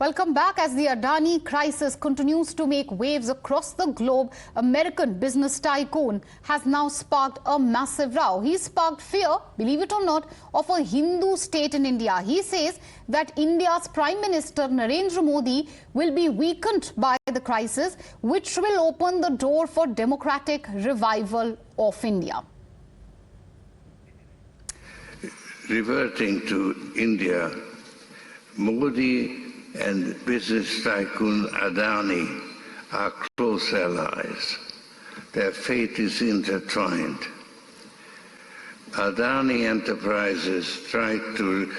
Welcome back. As the Adani crisis continues to make waves across the globe, American business tycoon has now sparked a massive row. He sparked fear, believe it or not, of a Hindu state in India. He says that India's Prime Minister Narendra Modi will be weakened by the crisis, which will open the door for democratic revival of India. Reverting to India, Modi and business tycoon Adani are close allies. Their fate is intertwined. Adani Enterprises tried to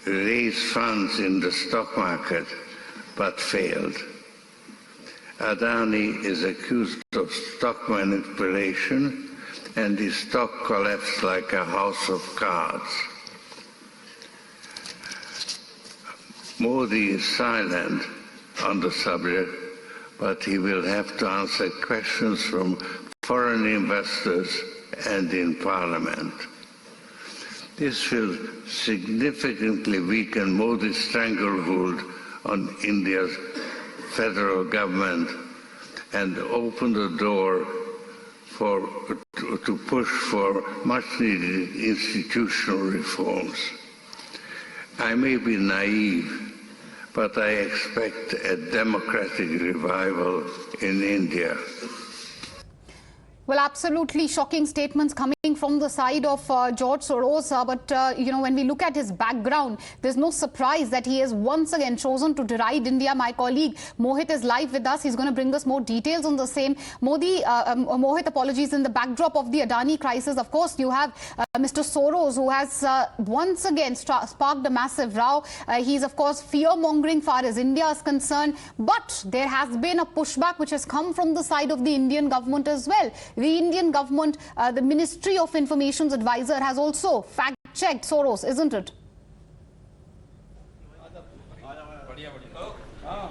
raise funds in the stock market but failed. Adani is accused of stock manipulation and his stock collapsed like a house of cards. Modi is silent on the subject, but he will have to answer questions from foreign investors and in Parliament. This will significantly weaken Modi's stranglehold on India's federal government and open the door to push for much-needed institutional reforms. I may be naive, but I expect a democratic revival in India. Well, absolutely shocking statements coming from the side of George Soros. But when we look at his background, there's no surprise that he has once again chosen to deride India. My colleague Mohit is live with us. He's going to bring us more details on the same. Mohit, apologies. In the backdrop of the Adani crisis, of course, you have Mr. Soros, who has once again sparked a massive row. He's, of course, fear-mongering far as India is concerned. But there has been a pushback which has come from the side of the Indian government as well. The Indian government, the Ministry of Information's advisor has also fact-checked Soros, isn't it?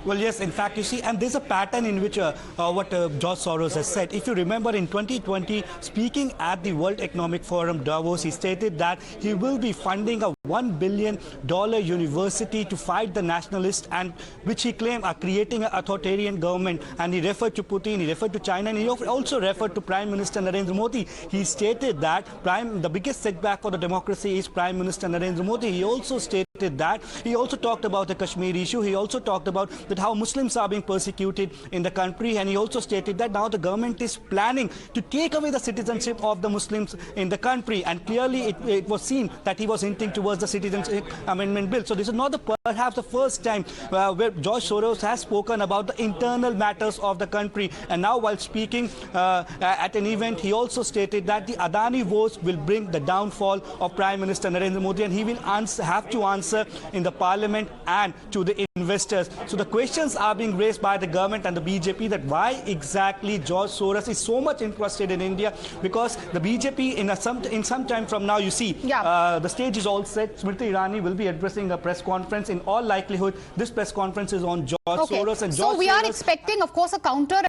Well, yes, in fact, you see, and there's a pattern in which what George Soros has said. If you remember, in 2020, speaking at the World Economic Forum Davos, he stated that he will be funding a $1 billion university to fight the nationalists, and which he claimed are creating an authoritarian government. And he referred to Putin, he referred to China, and he also referred to Prime Minister Narendra Modi. He stated that the biggest setback for the democracy is Prime Minister Narendra Modi. He also stated that. He also talked about the Kashmir issue. He also talked about that how Muslims are being persecuted in the country, and he also stated that now the government is planning to take away the citizenship of the Muslims in the country, and clearly it was seen that he was hinting towards the Citizenship Amendment Bill. So this is not perhaps the first time where George Soros has spoken about the internal matters of the country, and now while speaking at an event, he also stated that the Adani woes will bring the downfall of Prime Minister Narendra Modi, and he will have to answer in the Parliament and to the investors. So the questions are being raised by the government and the BJP that why exactly George Soros is so much interested in India, because the BJP in some time from now, you see, the stage is all set. Smriti Irani will be addressing a press conference. In all likelihood, this press conference is on George Soros, and George so we are expecting, of course, a counter